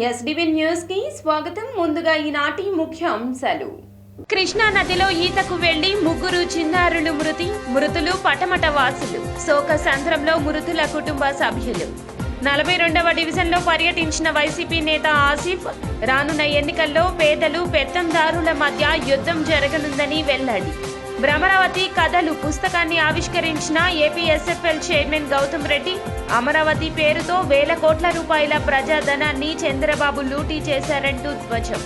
SDV news కి స్వాగతం. ముందుగా ఈనాటి ముఖ్య అంశాలు. కృష్ణా నదిలో ఈతకు వెళ్లి ముగ్గురు చిన్నారులు మృతులు పటమట వాసులు. శోక సంద్రంలో మృతుల కుటుంబ సభ్యులు. 42వ డివిజన్లో పర్యటించిన వైసీపీ నేత ఆసిఫ్. రానున్న ఎన్నికల్లో పేదలు పెత్తందారుల మధ్య యుద్ధం జరగనుందని వెల్లడి. భ్రమరావతి కథలు పుస్తకాన్ని ఆవిష్కరించిన ఏపీఎస్ఎఫ్ఎల్ చైర్మన్ గౌతమ్ రెడ్డి. అమరావతి పేరుతో వేల కోట్ల రూపాయల ప్రజాధనాన్ని చంద్రబాబు లూటీ చేశారంటూ ధ్వజం.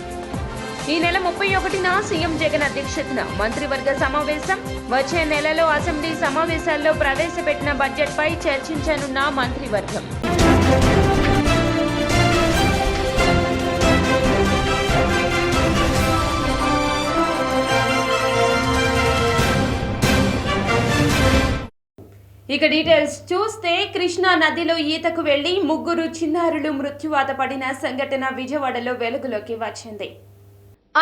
ఈ నెల 31న సీఎం జగన్ అధ్యక్షతన మంత్రివర్గ సమావేశం. వచ్చే నెలలో అసెంబ్లీ సమావేశాల్లో ప్రవేశపెట్టిన బడ్జెట్పై చర్చించనున్న మంత్రివర్గం. ఇక డీటెయిల్స్ చూస్తే, కృష్ణా నదిలో ఈతకు వెళ్లి ముగ్గురు చిన్నారులు మృత్యువాత పడిన సంఘటన విజయవాడలో వెలుగులోకి వచ్చింది.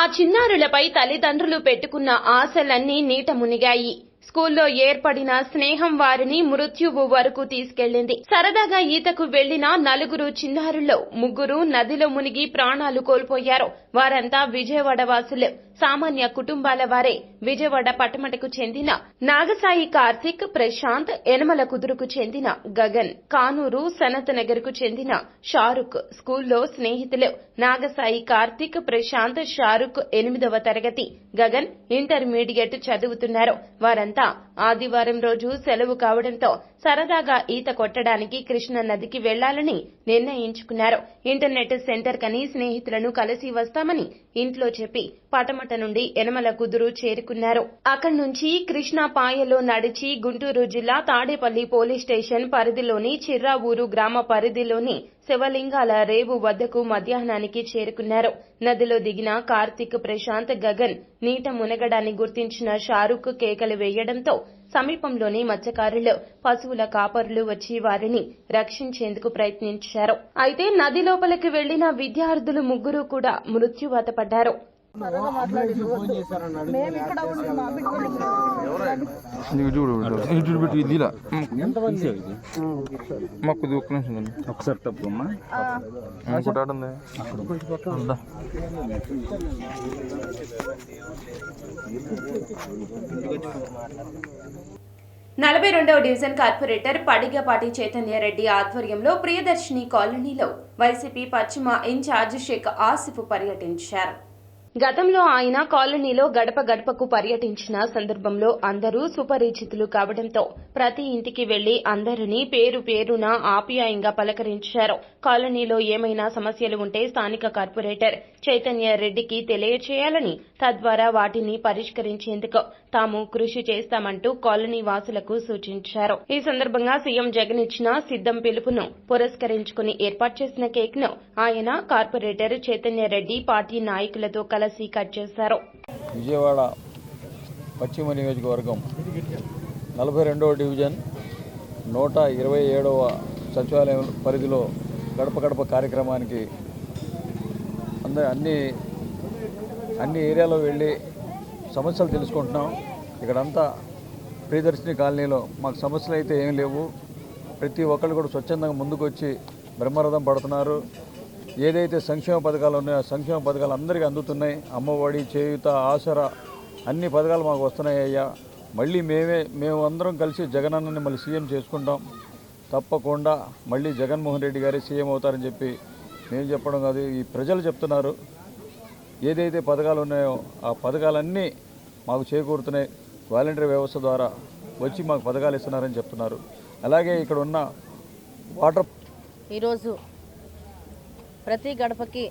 ఆ చిన్నారులపై తల్లిదండ్రులు పెట్టుకున్న ఆశలన్నీ నీట మునిగాయి. స్కూల్లో ఏర్పడిన స్నేహం వారిని మృత్యువు వరకు తీసుకెళ్లింది. సరదాగా ఈతకు వెళ్లిన 4 చిన్నారుల్లో 3 నదిలో మునిగి ప్రాణాలు కోల్పోయారు. వారంతా విజయవాడ వాసులు. సామాన్య కుటుంబాల వారే. విజయవాడ పట్టమటకు చెందిన నాగసాయి కార్తిక్, ప్రశాంత్, యనమల కుదురుకు చెందిన గగన్, కానూరు సనత్ నగర్ కు చెందిన షారుఖ్ స్కూల్లో స్నేహితులు. నాగసాయి కార్తిక్, ప్రశాంత్, షారుఖ్ 8వ తరగతి, గగన్ ఇంటర్మీడియట్ చదువుతున్నారు. వారంతా ఆదివారం రోజు సెలవు కావడంతో సరదాగా ఈత కొట్టడానికి కృష్ణా నదికి వెళ్లాలని నిర్ణయించుకున్నారు. ఇంటర్నెట్ సెంటర్ కని స్నేహితులను కలిసి వస్తామని ఇంట్లో చెప్పి పటమట నుండి యనమల కుదురు చేరుకున్నారు. అక్కడి నుంచి కృష్ణా పాయలో నడిచి గుంటూరు జిల్లా తాడేపల్లి పోలీస్ స్టేషన్ పరిధిలోని చిర్రావూరు గ్రామ పరిధిలోని శివలింగాల రేవు వద్దకు మధ్యాహ్నానికి చేరుకున్నారు. నదిలో దిగిన కార్తిక్, ప్రశాంత్, గగన్ నీట మునగడాన్ని గుర్తించిన షారుఖ్ కేకలు వేయడంతో సమీపంలోని మత్స్యకారులు, పశువుల కాపరులు వచ్చి వారిని రక్షించేందుకు ప్రయత్నించారు. అయితే నది లోపలికి వెళ్లిన విద్యార్థులు 3 కూడా మృత్యువాత పడ్డారు. ఒకసారి తప్పమ్మా 42వ డివిజన్ కార్పొరేటర్ పడిగపాటి చైతన్యరెడ్డి ఆధ్వర్యంలో ప్రియదర్శిని కాలనీలో వైసీపీ పశ్చిమ ఇన్ఛార్జ్ షేక్ ఆసిఫ్ పర్యటించారు. గతంలో ఆయన కాలనీలో గడప గడపకు పర్యటించిన సందర్భంలో అందరూ సుపరిచితులు కావడంతో ప్రతి ఇంటికి వెళ్లి అందరినీ పేరు పేరున ఆప్యాయంగా పలకరించారు. కాలనీలో ఏమైనా సమస్యలు ఉంటే స్థానిక కార్పొరేటర్ చైతన్య రెడ్డికి తెలియచేయాలని, తద్వారా వాటిని పరిష్కరించేందుకు తాము కృషి చేస్తామంటూ కాలనీ వాసులకు సూచించారు. ఈ సందర్భంగా సీఎం జగన్ ఇచ్చిన సిద్ధం పిలుపును పురస్కరించుకుని ఏర్పాటు చేసిన కేక్ ను ఆయన, కార్పొరేటర్ చైతన్య రెడ్డి పార్టీ నాయకులతో కలిసి కట్ చేశారు. విజయవాడ పశ్చిమ నియోజకవర్గం 42వ డివిజన్ 127వ సచివాలయం పరిధిలో గడప గడప కార్యక్రమానికి అన్ని ఏరియాలో వెళ్ళి సమస్యలు తెలుసుకుంటున్నాం. ఇక్కడంతా ప్రియదర్శిని కాలనీలో మాకు సమస్యలు అయితే ఏం లేవు. ప్రతి ఒక్కళ్ళు కూడా స్వచ్ఛందంగా ముందుకు వచ్చి బ్రహ్మరథం పడుతున్నారు. ఏదైతే సంక్షేమ పథకాలు ఉన్నాయో ఆ సంక్షేమ పథకాలు అందరికీ అందుతున్నాయి. అమ్మఒడి, చేయూత, ఆసరా అన్ని పథకాలు మాకు వస్తున్నాయి అయ్యా. మళ్ళీ మేము అందరం కలిసి జగనన్నని మళ్ళీ సీఎం చేసుకుంటాం. తప్పకుండా మళ్ళీ జగన్మోహన్ రెడ్డి గారే సీఎం అవుతారని చెప్పి మేము చెప్పడం కాదు, ఈ ప్రజలు చెప్తున్నారు. ఏదైతే పథకాలు ఉన్నాయో ఆ పథకాలన్నీ మాకు చేకూరుతున్నాయి. వాలంటరీ వ్యవస్థ ద్వారా వచ్చి మాకు పథకాలు ఇస్తున్నారని చెప్తున్నారు. అలాగే ఇక్కడ ఉన్న వాటర్ ఈరోజు ప్రతి గడపకి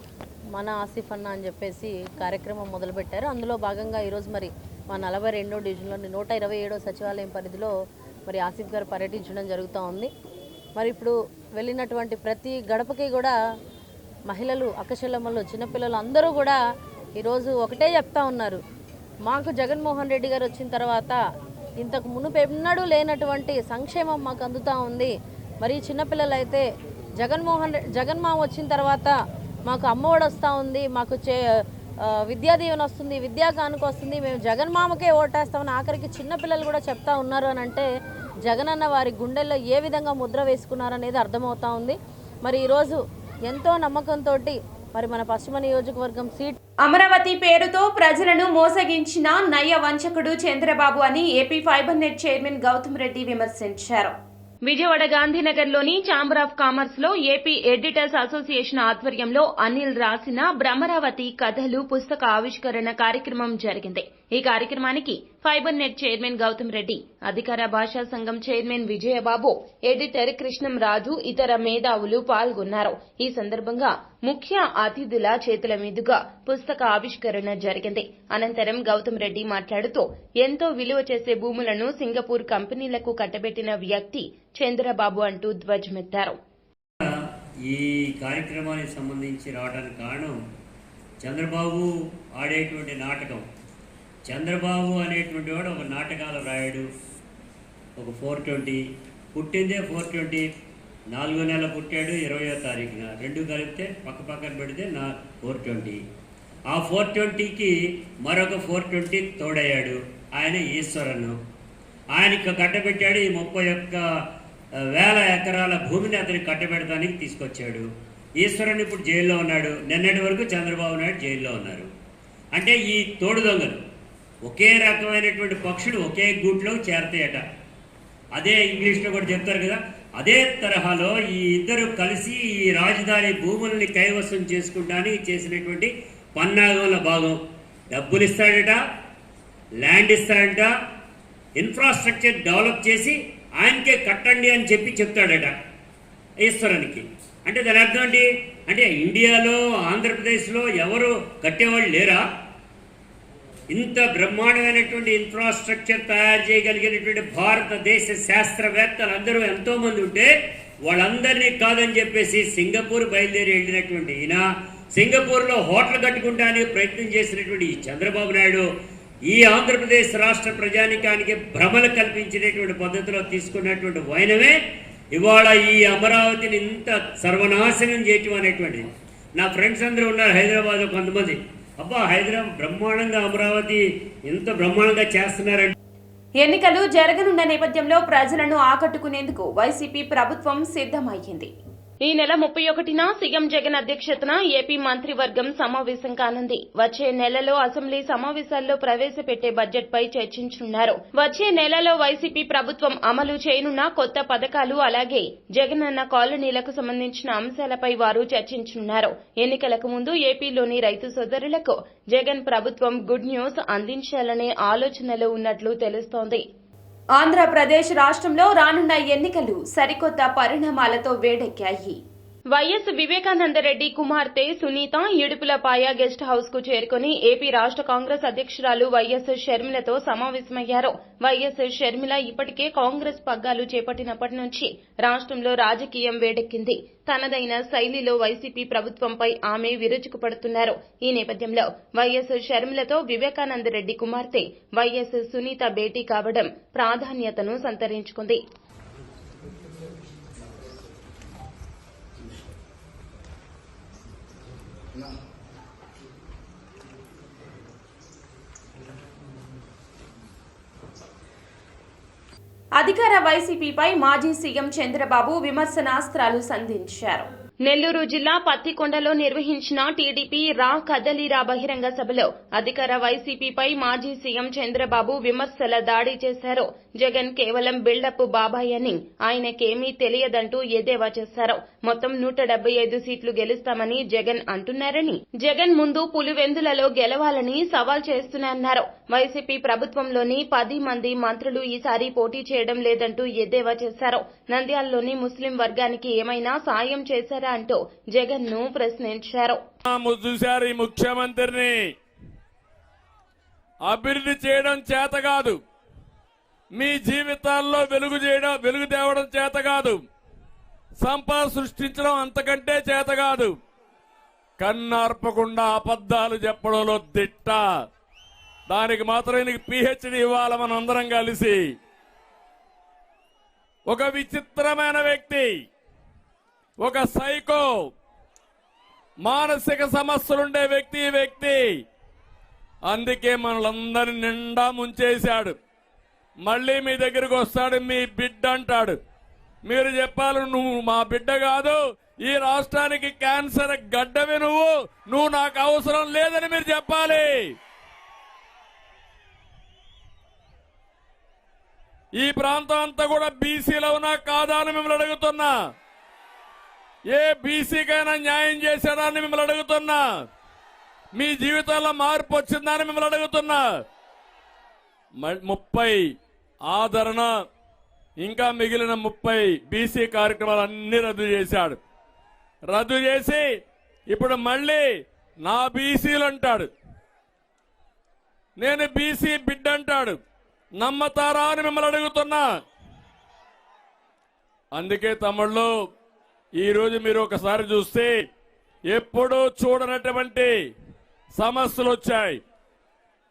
మన ఆసిఫ్ అన్న అని చెప్పేసి కార్యక్రమం మొదలుపెట్టారు. అందులో భాగంగా ఈరోజు మరి మా 42వ డివిజన్లోని 127వ సచివాలయం పరిధిలో మరి ఆసిఫ్ గారు పర్యటించడం జరుగుతూ ఉంది. మరి ఇప్పుడు వెళ్ళినటువంటి ప్రతి గడపకి కూడా మహిళలు, అక్కచెల్లెమ్మలు, చిన్నపిల్లలు అందరూ కూడా ఈరోజు ఒకటే చెప్తా ఉన్నారు, మాకు జగన్మోహన్ రెడ్డి గారు వచ్చిన తర్వాత ఇంతకు మునుపు ఎన్నడూ లేనటువంటి సంక్షేమం మాకు అందుతూ ఉంది. మరి చిన్నపిల్లలు అయితే జగన్ మామ వచ్చిన తర్వాత మాకు అమ్మఒడి వస్తూ ఉంది, మాకు విద్యా దీవెన వస్తుంది, విద్యా కానుక వస్తుంది, మేము జగన్ మామకే ఓటేస్తామని ఆఖరికి చిన్నపిల్లలు కూడా చెప్తా ఉన్నారు అని అంటే జగనన్న వారి గుండెల్లో ఏ విధంగా ముద్ర వేసుకున్నారనేది అర్థమవుతా ఉంది. మరి ఈరోజు ఎంతో నమ్మకంతో మరి మన పశ్చిమ నియోజకవర్గం సీట్ అమరావతి పేరుతో ప్రజలను మోసగించిన నయ్య వంచకుడు చంద్రబాబు అని AP fibre net chairman Gautam Reddy విమర్శించారు. విజయవాడ గాంధీనగర్లోని ఛాంబర్ ఆఫ్ కామర్స్ లో ఏపీ ఎడిటర్స్ అసోసియేషన్ ఆధ్వర్యంలో అనిల్ రాసిన భ్రమరావతి కథలు పుస్తక ఆవిష్కరణ కార్యక్రమం జరిగింది. ఈ కార్యక్రమానికి fibre net chairman Gautam Reddy, అధికార భాషా సంఘం చైర్మన్ విజయబాబు, ఎడిటర్ కృష్ణం రాజు, ఇతర మేధావులు పాల్గొన్నారు. ఈ సందర్భంగా ముఖ్య అతిథుల చేతుల మీదుగా పుస్తక ఆవిష్కరణ జరిగింది. అనంతరం గౌతమ్ రెడ్డి మాట్లాడుతూ ఎంతో విలువ చేసే భూములను సింగపూర్ కంపెనీలకు కట్టబెట్టిన వ్యక్తి చంద్రబాబు అంటూ ధ్వజమెత్తారు. ఈ కార్యక్రమానికి సంబంధించి రావడానికి కారణం చంద్రబాబు ఆడేటువంటి నాటకం. చంద్రబాబు అనేటువంటి వాడు ఒక నాటకాలు రాయడు. ఒక 420 పుట్టిందే 420, 4వ నెల పుట్టాడు 20వ తారీఖున, 2 కలిపితే పక్కన పెడితే 420. ఆ 420కి మరొక 420 తోడయ్యాడు ఆయన ఈశ్వరను. ఆయనకి కట్టబెట్టాడు. ఈ 31,000 ఎకరాల భూమిని అతనికి కట్టబెడతానికి తీసుకొచ్చాడు. ఈశ్వరన్ ఇప్పుడు జైల్లో ఉన్నాడు. నిన్నటి వరకు చంద్రబాబు నాయుడు జైల్లో ఉన్నారు. అంటే ఈ తోడు దొంగలు ఒకే రకమైనటువంటి పక్షులు ఒకే గూట్లో చేరతాయట. అదే ఇంగ్లీష్లో కూడా చెప్తారు కదా. అదే తరహాలో ఈ ఇద్దరు కలిసి ఈ రాజధాని భూముల్ని కైవసం చేసుకుంటానికి చేసినటువంటి పన్నాగంలో భాగం. డబ్బులు ఇస్తాడట, ల్యాండ్ ఇస్తాడట, ఇన్ఫ్రాస్ట్రక్చర్ డెవలప్ చేసి ఆయనకే కట్టండి అని చెప్తాడట ఈశ్వరానికి. అంటే దాని అర్థం ఏంటి అంటే ఇండియాలో ఆంధ్రప్రదేశ్లో ఎవరు కట్టేవాళ్ళు లేరా? ఇంత బ్రహ్మాండమైనటువంటి ఇన్ఫ్రాస్ట్రక్చర్ తయారు చేయగలిగినటువంటి భారతదేశ శాస్త్రవేత్తలు అందరూ ఎంతోమంది ఉంటే వాళ్ళందరినీ కాదని చెప్పేసి సింగపూర్ బయలుదేరి వెళ్ళినటువంటి ఈయన, సింగపూర్లో హోటల్ కట్టుకుంటానికి ప్రయత్నం చేసినటువంటి ఈ చంద్రబాబు నాయుడు ఈ ఆంధ్రప్రదేశ్ రాష్ట్ర ప్రజానికానికి భ్రమలు కల్పించినటువంటి పద్ధతిలో తీసుకున్నటువంటి వైనమే ఇవాళ ఈ అమరావతిని ఇంత సర్వనాశనం చేయటం అనేటువంటిది. నా ఫ్రెండ్స్ అందరూ ఉన్నారు హైదరాబాద్లో కొంతమంది. అబ్బా హైదరాబాద్ బ్రహ్మాండంగా అమరావతి ఎంత బ్రహ్మాండంగా చేస్తున్నారంటే. ఎన్నికలు జరగనున్న నేపథ్యంలో ప్రజలను ఆకట్టుకునేందుకు వైసీపీ ప్రభుత్వం సిద్ధమయ్యింది. ఈ నెల 31న సీఎం జగన్ అధ్యక్షతన ఏపీ మంత్రివర్గం సమావేశం కానుంది. వచ్చే నెలలో అసెంబ్లీ సమావేశాల్లో ప్రవేశపెట్టే బడ్జెట్పై చర్చించనున్నారు. వచ్చే నెలలో వైసీపీ ప్రభుత్వం అమలు చేయనున్న కొత్త పథకాలు అలాగే జగనన్న కాలనీలకు సంబంధించిన అంశాలపై వారు చర్చించనున్నారు. ఎన్నికలకు ముందు ఏపీలోని రైతు సోదరులకు జగన్ ప్రభుత్వం గుడ్ న్యూస్ అందించాలనే ఆలోచనలో ఉన్నట్లు తెలుస్తోంది. ఆంధ్రప్రదేశ్ రాష్ట్రంలో రానున్న ఎన్నికలు సరికొత్త పరిణామాలతో వేడెక్కాయి. వైఎస్ వివేకానందరెడ్డి కుమార్తె సునీత ఇడుపులపాయ గెస్ట్ హౌస్ కు చేరుకుని ఏపీ రాష్ట్ర కాంగ్రెస్ అధ్యక్షురాలు వైఎస్ షర్మిలతో సమావేశమయ్యారు. వైఎస్ షర్మిల ఇప్పటికే కాంగ్రెస్ పగ్గాలు చేపట్టినప్పటి నుంచి రాష్ట్రంలో రాజకీయం వేడెక్కింది. తనదైన శైలిలో వైసీపీ ప్రభుత్వంపై ఆమె విరుచుకుపడుతున్నారు. ఈ నేపథ్యంలో వైఎస్ షర్మిలతో వివేకానందరెడ్డి కుమార్తె వైఎస్ సునీత భేటీ కావడం ప్రాధాన్యతను సంతరించుకుంది. అధికార వైసీపీపై మాజీ సీఎం చంద్రబాబు విమర్శనాస్త్రాలు సంధించారు. నెల్లూరు జిల్లా పత్తికొండలో నిర్వహించిన టీడీపీ రా కదలిరా బహిరంగ సభలో అధికార వైసీపీపై మాజీ సీఎం చంద్రబాబు విమర్శల దాడి చేశారు. జగన్ కేవలం బిల్డప్ బాబాయ్ అని, ఆయనకేమీ తెలియదంటూ ఎద్దేవా చేశారు. మొత్తం 175 సీట్లు గెలుస్తామని జగన్ అంటున్నారని, జగన్ ముందు పులివెందులలో గెలవాలని సవాల్ చేస్తున్నారన్నారు. వైసీపీ ప్రభుత్వంలోని 10 మంది మంత్రులు ఈసారి పోటీ చేయడం లేదంటూ ఎద్దేవా చేశారు. నంద్యాలలోని ముస్లిం వర్గానికి ఏమైనా సాయం చేశారా అంటూ జగన్ ను ప్రశ్నించారు. చూశారు ఈ ముఖ్యమంత్రిని అభివృద్ధి చేయడం చేత కాదు, మీ జీవితాల్లో వెలుగు తేవడం చేత కాదు, సంపద సృష్టించడం అంతకంటే చేత కాదు, కన్నార్పకుండా అబద్దాలు చెప్పడంలో దిట్ట. దానికి మాత్రం ఈయనకి PhD ఇవ్వాలి మనందరం కలిసి. ఒక విచిత్రమైన వ్యక్తి, ఒక సైకో, మానసిక సమస్యలుండే వ్యక్తి. అందుకే మనలందరినీ నిండా ముంచేశాడు. మళ్ళీ మీ దగ్గరకు వస్తాడు, మీ బిడ్డ అంటాడు. మీరు చెప్పాలి, నువ్వు మా బిడ్డ కాదు, ఈ రాష్ట్రానికి క్యాన్సర్ గడ్డవి నువ్వు నాకు అవసరం లేదని మీరు చెప్పాలి. ఈ ప్రాంతం అంతా కూడా బీసీలో ఉన్నా కాదా అని మిమ్మల్ని అడుగుతున్నా. ఏ బీసీకైనా న్యాయం చేశాడా అని మిమ్మల్ని అడుగుతున్నా. మీ జీవితాల్లో మార్పు వచ్చిందా అని మిమ్మల్ని అడుగుతున్నా. 30 ఆదరణ ఇంకా మిగిలిన 30 బీసీ కార్యక్రమాలన్నీ రద్దు చేశాడు. రద్దు చేసి ఇప్పుడు మళ్ళీ నా బీసీలు అంటాడు. నేను బీసీ బిడ్డ అంటాడు. నమ్మతారా అని మిమ్మల్ని అడుగుతున్నా. అందుకే తమ్ముళ్ళు, ఈరోజు మీరు ఒకసారి చూస్తే ఎప్పుడూ చూడనటువంటి సమస్యలు వచ్చాయి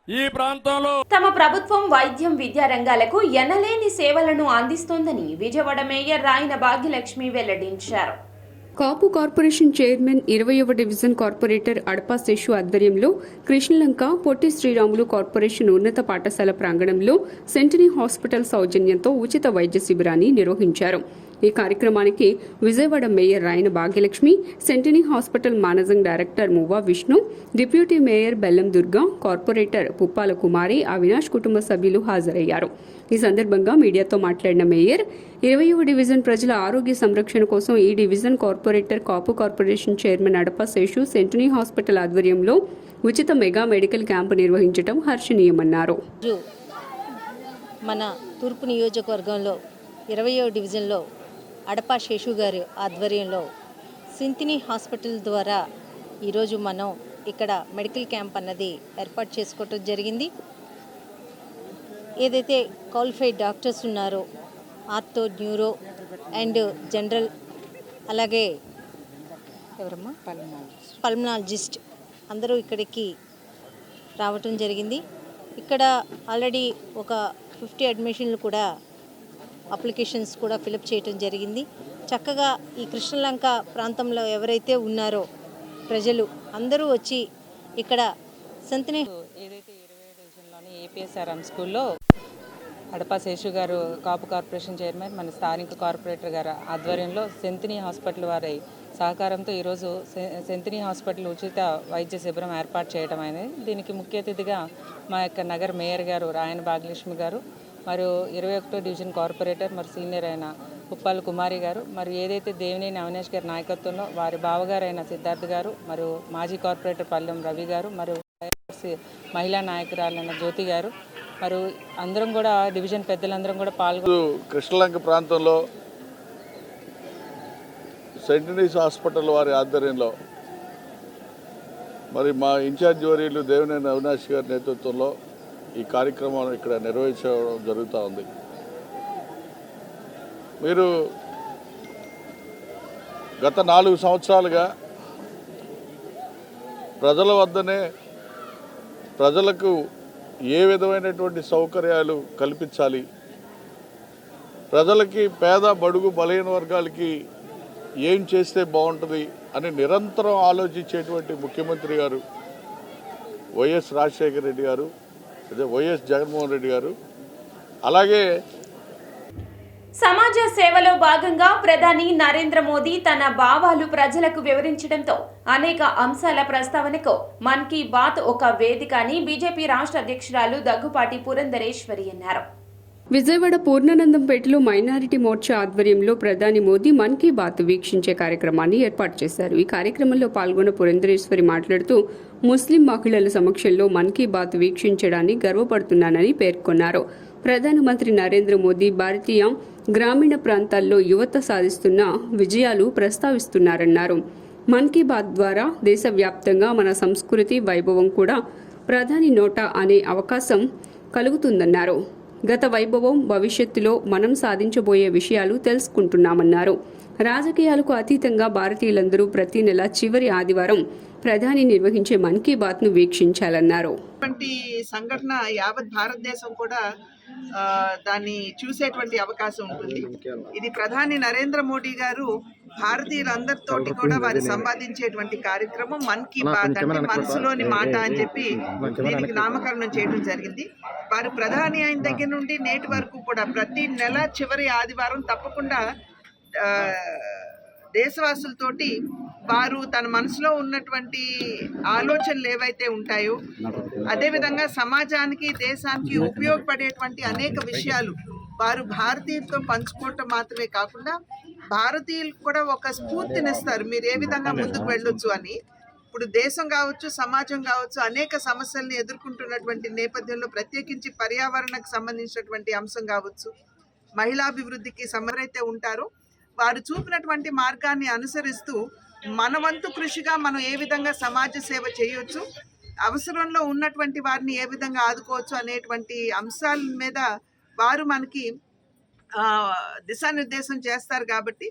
ఈ ప్రాంతంలో. తమ ప్రభుత్వం వైద్యం, విద్యా రంగాలకు ఎనలేని సేవలను అందిస్తోందని విజయవాడ మేయర్ రాయన భాగ్యలక్ష్మి వెల్లడించారు. కాపు కార్పొరేషన్ చైర్మన్ 20వ డివిజన్ కార్పొరేటర్ అడపా శేషు ఆధ్వర్యంలో కృష్ణలంక పొట్టి శ్రీరాములు కార్పొరేషన్ ఉన్నత పాఠశాల ప్రాంగణంలో సెంటనీ హాస్పిటల్ సౌజన్యంతో ఉచిత వైద్య శిబిరాన్ని నిర్వహించారు. ఈ కార్యక్రమానికి విజయవాడ మేయర్ రాయన భాగ్యలక్ష్మి, సెంటనీ hospital managing director Muvva Vishnu, deputy mayor Bellam Durga, corporator Puppala Kumari, Avinash కుటుంబ సభ్యులు హాజరయ్యారు. ఈ సందర్భంగా మీడియాతో మాట్లాడిన మేయర్ 20వ డివిజన్ ప్రజల ఆరోగ్య సంరక్షణ కోసం ఈ డివిజన్ కార్పొరేటర్ కాపు కార్పొరేషన్ చైర్మన్ అడపా శేషు సెంటనీ హాస్పిటల్ ఆధ్వర్యంలో ఉచిత మెగా మెడికల్ క్యాంపు నిర్వహించడం హర్షణీయమన్నారు. మన తూర్పు నియోజకవర్గంలో 20వ డివిజన్లో అడపా శేషు గారి ఆధ్వర్యంలో సింతిని హాస్పిటల్ ద్వారా ఈరోజు మనం ఇక్కడ మెడికల్ క్యాంప్ అన్నది ఏర్పాటు చేసుకోవటం జరిగింది. ఏదైతే క్వాలిఫైడ్ డాక్టర్స్ ఉన్నారో ఆర్థో, న్యూరో అండ్ జనరల్, అలాగే ఎవరమ్మా పల్మనాలజిస్ట్ అందరూ ఇక్కడికి రావటం జరిగింది. ఇక్కడ ఆల్రెడీ ఒక 50 అడ్మిషన్లు కూడా అప్లికేషన్స్ కూడా ఫిలప్ చేయటం జరిగింది. చక్కగా ఈ కృష్ణలంక ప్రాంతంలో ఎవరైతే ఉన్నారో ప్రజలు అందరూ వచ్చి ఇక్కడ సంతని ఏదైతే 20వ డివిజన్లోని ఏపీఎస్ఆర్ఎం స్కూల్లో అడపా శేషు గారు కాపు కార్పొరేషన్ చైర్మన్, మన స్థానిక కార్పొరేటర్ గారు ఆధ్వర్యంలో సెంతినీ హాస్పిటల్ వారి సహకారంతో ఈరోజు సెంతినీ హాస్పిటల్ ఉచిత వైద్య శిబిరం ఏర్పాటు చేయడం అనేది. దీనికి ముఖ్య అతిథిగా మా యొక్క నగర మేయర్ గారు రాయన భాగ్యలక్ష్మి గారు, మరియు 21వ డివిజన్ కార్పొరేటర్ మరి సీనియర్ అయిన పుప్పాల కుమారి గారు, మరియు ఏదైతే దేవినేని అవినాష్ గారి నాయకత్వంలో వారి బావగారైన సిద్ధార్థ్ గారు, మరియు మాజీ కార్పొరేటర్ పల్లెం రవి గారు, మరియు మహిళా నాయకురాలైన జ్యోతి గారు, మరియు అందరం కూడా డివిజన్ పెద్దలందరం కూడా పాల్గొని కృష్ణలంక ప్రాంతంలో సెంటనీస్ హాస్పిటల్ వారి ఆధ్వర్యంలో మరి మా ఇన్ఛార్జ్ వర్యులు దేవినేని అవినాష్ గారి నేతృత్వంలో ఈ కార్యక్రమం ఇక్కడ నిర్వహించడం జరుగుతూ ఉంది. మీరు గత 4 సంవత్సరాలుగా ప్రజల వద్దనే ప్రజలకు ఏ విధమైనటువంటి సౌకర్యాలు కల్పించాలి, ప్రజలకి పేద బడుగు బలహీన వర్గాలకి ఏం చేస్తే బాగుంటుంది అని నిరంతరం ఆలోచించేటువంటి ముఖ్యమంత్రి గారు వైఎస్ రాజశేఖర రెడ్డి గారు, అదే వైఎస్ జగన్మోహన్ రెడ్డి గారు. అలాగే సమాజ సేవలో భాగంగా ప్రధాని నరేంద్ర మోదీ తన భావాలు ప్రజలకు వివరించడంతో అనేక అంశాల ప్రస్తావనకు మన్ కీ బాత్ ఒక వేదిక అని బీజేపీ రాష్ట్ర అధ్యక్షురాలు దగ్గుపాటి పురంధరేశ్వరి అన్నారు. విజయవాడ పూర్ణానందంపేటలో మైనారిటీ మోర్చా ఆధ్వర్యంలో ప్రధాని మోదీ మన్ కీ బాత్ వీక్షించే కార్యక్రమాన్ని ఏర్పాటు చేశారు. ఈ కార్యక్రమంలో పాల్గొన్న పురంధరేశ్వరి మాట్లాడుతూ ముస్లిం మహిళల సమక్షంలో మన్ కీ బాత్ వీక్షించడాన్ని గర్వపడుతున్నానని పేర్కొన్నారు. ప్రధానమంత్రి నరేంద్ర మోదీ భారతీయ గ్రామీణ ప్రాంతాల్లో యువత సాధిస్తున్న విజయాలు ప్రస్తావిస్తున్నారన్నారు. మన్ కీ బాత్ ద్వారా దేశవ్యాప్తంగా మన సంస్కృతి వైభవం కూడా ప్రధాని నోట అనే అవకాశం కలుగుతుందన్నారు. గత వైభవం, భవిష్యత్తులో మనం సాధించబోయే విషయాలు తెలుసుకుంటున్నామన్నారు. రాజకీయాలకు అతీతంగా భారతీయులందరూ ప్రతి నెల చివరి ఆదివారం ప్రధాని నిర్వహించే మన్ కీ బాత్ ను వీక్షించాలన్నారు. సంఘటన యావత్ భారతదేశం కూడా దాన్ని చూసేటువంటి అవకాశం ఉంటుంది. ఇది ప్రధాని నరేంద్ర మోడీ గారు భారతీయులందరితోటి కూడా వారు సంపాదించేటువంటి కార్యక్రమం మన్ కీ బాత్, అంటే మనసులోని మాట అని చెప్పి దీనికి నామకరణం చేయడం జరిగింది. వారు ప్రధాని అయిన దగ్గర నుండి నేటి వరకు కూడా ప్రతి నెల చివరి ఆదివారం తప్పకుండా దేశవాసులతోటి వారు తన మనసులో ఉన్నటువంటి ఆలోచనలు ఏవైతే ఉంటాయో, అదేవిధంగా సమాజానికి దేశానికి ఉపయోగపడేటువంటి అనేక విషయాలు వారు భారతీయులతో పంచుకోవటం మాత్రమే కాకుండా భారతీయులకు కూడా ఒక స్ఫూర్తినిస్తారు, మీరు ఏ విధంగా ముందుకు వెళ్ళొచ్చు అని. ఇప్పుడు దేశం కావచ్చు, సమాజం కావచ్చు, అనేక సమస్యల్ని ఎదుర్కొంటున్నటువంటి నేపథ్యంలో ప్రత్యేకించి పర్యావరణకు సంబంధించినటువంటి అంశం కావచ్చు, మహిళాభివృద్ధికి సమరైతే ఉంటారో వారు చూపినటువంటి మార్గాన్ని అనుసరిస్తూ మన వంతు కృషిగా మనం ఏ విధంగా సమాజ సేవ చేయొచ్చు, అవసరంలో ఉన్నటువంటి వారిని ఏ విధంగా ఆదుకోవచ్చు అనేటువంటి అంశాల మీద వారు మనకి దిశానిర్దేశం చేస్తారు. కాబట్టి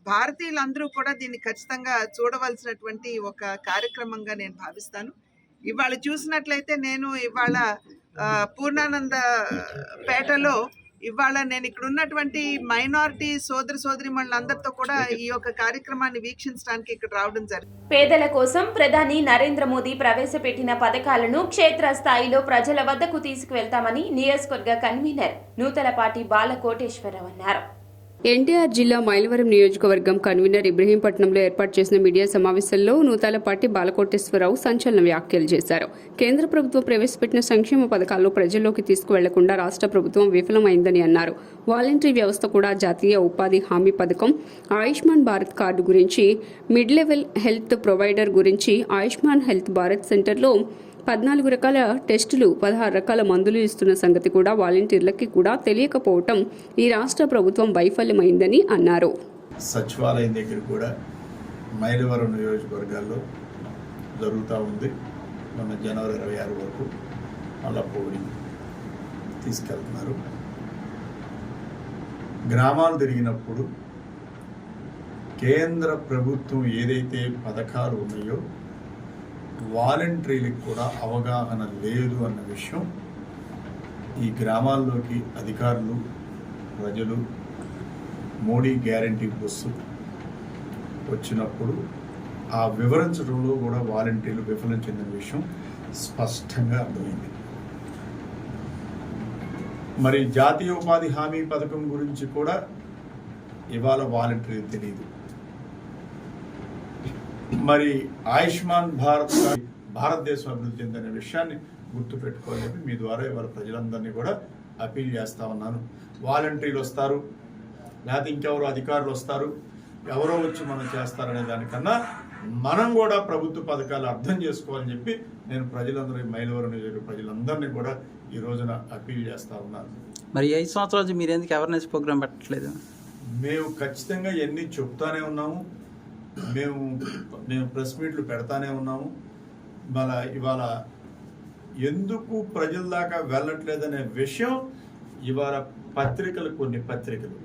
భారతీయులందరూ కూడా దీన్ని ఖచ్చితంగా చూడవలసినటువంటి ఒక కార్యక్రమంగా నేను భావిస్తాను. ఇవాళ చూసినట్లయితే నేను ఇవాళ పూర్ణానంద పేటలో ఇవాళ నేను ఇక్కడ ఉన్నటువంటి మైనారిటీ సోదరిమణులందరితో కూడా ఈ యొక్క కార్యక్రమాన్ని వీక్షించడానికి ఇక్కడ రావడం జరిగింది. పేదల కోసం ప్రధాని నరేంద్ర మోదీ ప్రవేశపెట్టిన పథకాలను క్షేత్రస్థాయిలో ప్రజల వద్దకు తీసుకువెళ్తామని నియోజకవర్గ కన్వీనర్ నూతలపాటి బాలకోటేశ్వరరావు అన్నారు. ఎన్టీఆర్ జిల్లా మైలవరం నియోజకవర్గం కన్వీనర్ ఇబ్రహీంపట్నంలో ఏర్పాటు చేసిన మీడియా సమావేశంలో నూతలపాటి బాలకోటేశ్వరరావు సంచలన వ్యాఖ్యలు చేశారు. కేంద్ర ప్రభుత్వం ప్రవేశపెట్టిన సంక్షేమ పథకాలను ప్రజల్లోకి తీసుకువెళ్లకుండా రాష్ట్ర ప్రభుత్వం విఫలమైందని అన్నారు. వాలంటరీ వ్యవస్థ కూడా జాతీయ ఉపాధి హామీ పథకం, ఆయుష్మాన్ భారత్ కార్డు గురించి, మిడ్ లెవెల్ హెల్త్ ప్రొవైడర్ గురించి, ఆయుష్మాన్ హెల్త్ భారత్ సెంటర్లో 14 రకాల టెస్టులు, 16 రకాల మందులు ఇస్తున్న సంగతి కూడా వాలంటీర్లకి కూడా తెలియకపోవటం ఈ రాష్ట్ర ప్రభుత్వం వైఫల్యమైందని అన్నారు. సచివాలయం దగ్గర కూడా మైలవరం నియోజకవర్గాల్లో జరుగుతూ ఉంది. మొన్న జనవరి 26 వరకు మళ్ళా పోలింగ్ తీసుకెళ్తున్నారు. గ్రామాలు తిరిగినప్పుడు కేంద్ర ప్రభుత్వం ఏదైతే పథకాలు ఉన్నాయో వాలంటీర్లకు కూడా అవగాహన లేదు అన్న విషయం ఈ గ్రామాల్లోకి అధికారులు, ప్రజలు మోడీ గ్యారంటీ బస్సు వచ్చినప్పుడు ఆ వివరించడంలో కూడా వాలంటీర్లు విఫలం చెందిన విషయం స్పష్టంగా అర్థమైంది. మరి జాతీయ ఉపాధి హామీ పథకం గురించి కూడా ఇవాళ వాలంటీర్లు తెలియదు. మరి ఆయుష్మాన్ భారత్ భారతదేశం అభివృద్ధి చెందిన విషయాన్ని గుర్తుపెట్టుకోవాలని మీ ద్వారా ఇవాళ ప్రజలందరినీ కూడా అపీల్ చేస్తా ఉన్నాను. వాలంటీర్లు వస్తారు, లేకపోతే ఇంకెవరో అధికారులు వస్తారు, ఎవరో వచ్చి మనం చేస్తారనే దానికన్నా మనం కూడా ప్రభుత్వ పథకాలు అర్థం చేసుకోవాలని చెప్పి నేను ప్రజలందరూ, మైలవరం నియోజకవర్గ ప్రజలందరినీ కూడా ఈ రోజున అపీల్ చేస్తా ఉన్నాను. మరి 5 సంవత్సరాల నుంచి మీరు ఎందుకు అవేర్నెస్ ప్రోగ్రామ్ పెట్టట్లేదు? మేము ఖచ్చితంగా ఎన్ని చెప్తానే ఉన్నాము, మేము ప్రెస్ మీట్లు పెడతానే ఉన్నాము. ఇవాళ ఎందుకు ప్రజల దాకా వెళ్ళట్లేదనే విషయం ఇవాళ కొన్ని పత్రికలు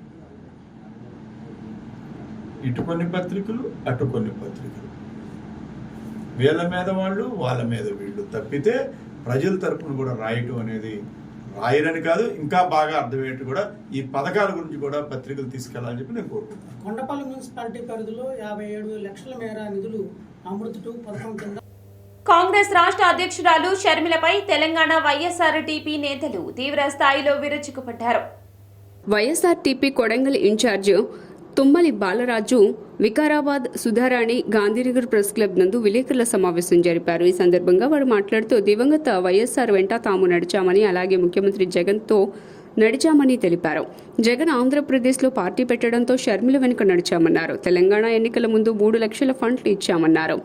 ఇటు కొన్ని పత్రికలు అటు కొన్ని పత్రికలు వీళ్ళ మీద వాళ్ళు, వాళ్ళ మీద వీళ్ళు తప్పితే ప్రజల తరపున కూడా రాయటం అనేది రాయరని కాదు, ఇంకా బాగా అర్థమయ్యేట్టు కూడా ఈ పథకాల గురించి కూడా పత్రికలు తీసుకెళ్లాలని చెప్పి నేను కోరుకుంటున్నాను. కొండపల్లి మున్సిపాలిటీ పరిధిలో 57 లక్షల మేర నిధులు అమృత్ 2 పథకం కింద. కాంగ్రెస్ రాష్ట్ర అధ్యక్షురాలు షర్మిలపై తెలంగాణ వైఎస్ఆర్టీపీ నేతలు తీవ్ర స్థాయిలో విరుచుకుపడ్డారు. YSRTP Kodangal incharge Tummali Balaraju Vikarabad Sudharani Gandhinagar press club నందు విలేకరుల సమావేశం జరిపారు. ఈ సందర్భంగా వారు మాట్లాడుతూ దివంగత వైఎస్ఆర్ వెంట తాము నడిచామని, అలాగే ముఖ్యమంత్రి జగన్తో నడిచామని తెలిపారు. జగన్ ఆంధ్రప్రదేశ్లో పార్టీ పెట్టడంతో షర్మిల వెనుక నడిచామన్నారు. తెలంగాణ ఎన్నికల ముందు 3 లక్షల ఫండ్లు ఇచ్చామన్నారు.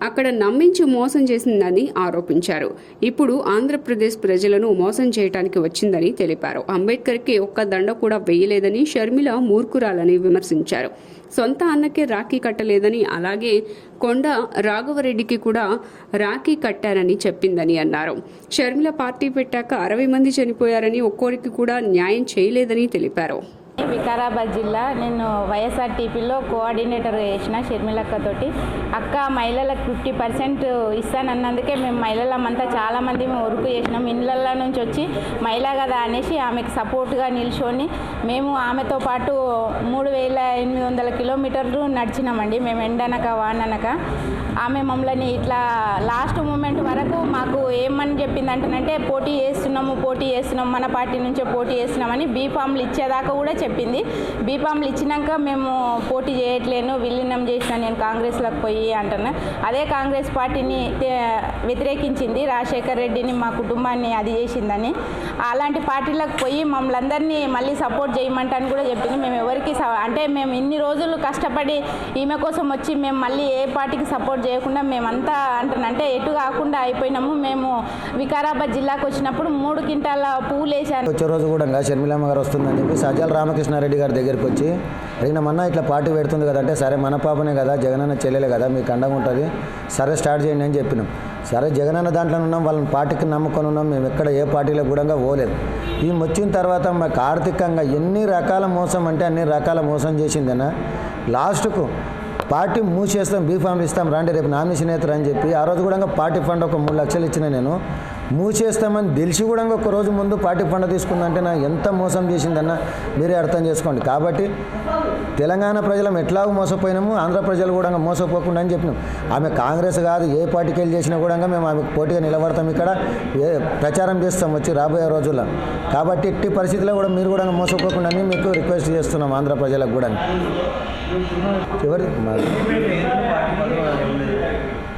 అక్కడ నమ్మించి మోసం చేసిందని ఆరోపించారు. ఇప్పుడు ఆంధ్రప్రదేశ్ ప్రజలను మోసం చేయడానికి వచ్చిందని తెలిపారు. అంబేద్కర్కి ఒక్క దండ కూడా వేయలేదని, షర్మిల మూర్ఖురాలని విమర్శించారు. సొంత అన్నకే రాఖీ కట్టలేదని, అలాగే కొండ రాఘవరెడ్డికి కూడా రాఖీ కట్టారని చెప్పిందని అన్నారు. షర్మిల పార్టీ పెట్టాక 60 మంది చనిపోయారని, ఒక్కోరికి కూడా న్యాయం చేయలేదని తెలిపారు. వికారాబాద్ జిల్లా నేను వైఎస్ఆర్టీపీలో కోఆర్డినేటర్ చేసిన షర్మిలక్కతోటి. అక్క మహిళలకు 50% ఇస్తానన్నందుకే మేము మహిళలమంతా చాలామంది మేము వర్క్ చేసినాం. ఇళ్ళల్లో నుంచి వచ్చి మహిళ కదా అనేసి ఆమెకు సపోర్ట్గా నిల్చొని మేము ఆమెతో పాటు 3800 కిలోమీటర్లు నడిచినామండి. మేము ఎండనక వాననక ఆమె మమ్మల్ని ఇట్లా లాస్ట్ మూమెంట్ వరకు మాకు ఏమని చెప్పిందంటేనంటే పోటీ చేస్తున్నాం మన పార్టీ నుంచే పోటీ చేస్తున్నామని బీఫామ్లు ఇచ్చేదాకా కూడా చెప్పింది. బీఫామ్లు ఇచ్చినాక మేము పోటీ చేయట్లేను, విలీనం చేసిన నేను కాంగ్రెస్లోకి పోయి అంటున్నా. అదే కాంగ్రెస్ పార్టీని వ్యతిరేకించింది, రాజశేఖర్ రెడ్డిని మా కుటుంబాన్ని అది చేసిందని. అలాంటి పార్టీలకు పోయి మమ్మల్ని అందరినీ మళ్ళీ సపోర్ట్ చేయమంటాను కూడా చెప్పింది. మేము ఎవరికి అంటే మేము ఇన్ని రోజులు కష్టపడి ఈమె కోసం వచ్చి మేము మళ్ళీ ఏ పార్టీకి సపోర్ట్ చేయకుండా మేమంతా అంటే ఎటు కాకుండా అయిపోయినాము. మేము వికారాబాద్ జిల్లాకు వచ్చినప్పుడు 3 క్వింటాల పువ్వులు వేసాను. వచ్చే రోజు కూడా శర్మిలమ్మ గారు వస్తుందని చెప్పి సజ్జల రామకృష్ణారెడ్డి గారి దగ్గరికి వచ్చి అడిగినామన్నా ఇట్లా పార్టీ పెడుతుంది కదంటే, సరే మన పాపనే కదా, జగనన్న చెల్లెలే కదా, మీకు అండగా ఉంటుంది, సరే స్టార్ట్ చేయండి అని చెప్పినాం. సరే జగనన్న దాంట్లో ఉన్నాం, వాళ్ళని పార్టీకి నమ్ముకొని ఉన్నాం, మేము ఎక్కడ ఏ పార్టీలో కూడా పోలేదు. ఈ వచ్చిన తర్వాత మాకు ఆర్థికంగా ఎన్ని రకాల మోసం అంటే అన్ని రకాల మోసం చేసిందన్నా. లాస్ట్కు పార్టీ మూసేస్తాం, బీఫామ్లు ఇస్తాం, రండి రేపు నామినేషన్ అవుతారు అని చెప్పి ఆ రోజు కూడా పార్టీ ఫండ్ ఒక 3 లక్షలు ఇచ్చిన నేను. మూసేస్తామని తెలిసి కూడా ఒక రోజు ముందు పార్టీ ఫండ్ తీసుకుందంటే నా ఎంత మోసం చేసిందన్న మీరే అర్థం చేసుకోండి. కాబట్టి తెలంగాణ ప్రజలం ఎట్లాగో మోసపోయినాము, ఆంధ్ర ప్రజలు కూడా మోసపోకుండా అని చెప్పినాం. ఆమె కాంగ్రెస్ కాదు, ఏ పార్టీకి వెళ్ళి చేసినా కూడా మేము ఆమెకు పోటీగా నిలబడతాం, ఇక్కడ ప్రచారం చేస్తాం వచ్చి రాబోయే రోజుల్లో. కాబట్టి ఎట్టి పరిస్థితుల్లో కూడా మీరు కూడా మోసపోకుండా అని మీకు రిక్వెస్ట్ చేస్తున్నాం ఆంధ్ర ప్రజలకు కూడా. ఎవరి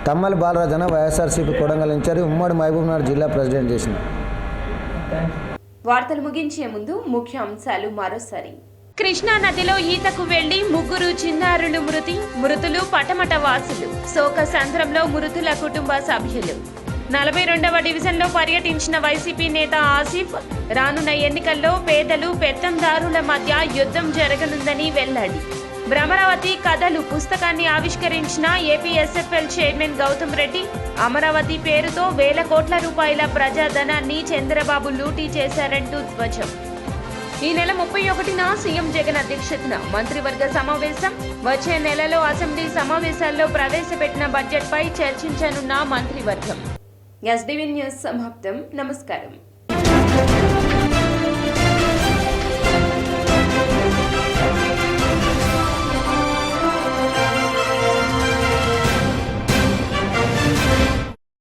తమ్మల బాలరాజన వైఎస్ఆర్సీపీ కొడంగల్ ఇన్ఛార్జి, ఉమ్మడి మహబూబ్నగర్ జిల్లా ప్రెసిడెంట్ చేసిన. వార్తలు ముగించే ముందు ముఖ్య అంశాలు మరోసారి. కృష్ణా నదిలో ఈతకు వెళ్లి 3 చిన్నారులు మృతులు పటమట వాసులు. శోక సంద్రంలో మృతుల కుటుంబ సభ్యులు. 42వ డివిజన్లో పర్యటించిన వైసీపీ నేత ఆసిఫ్, రానున్న ఎన్నికల్లో పేదలు పెత్తందారుల మధ్య యుద్ధం జరగనుందని వెల్లడి. భ్రమరావతి కథలు పుస్తకాన్ని ఆవిష్కరించిన ఏపీఎస్ఎఫ్ఎల్ చైర్మన్ గౌతమ్ రెడ్డి. అమరావతి పేరుతో వేల కోట్ల రూపాయల ప్రజాధనాన్ని చంద్రబాబు లూటీ చేశారంటూ ధ్వజం. ఈ నెల 31న సీఎం జగన్ అధ్యక్షతన మంత్రివర్గ సమావేశం. వచ్చే నెలలో అసెంబ్లీ సమావేశాల్లో ప్రవేశపెట్టిన బడ్జెట్పై చర్చించనున్న మంత్రివర్గం. ఎస్డీవీ న్యూస్ సమాప్తం. నమస్కారం.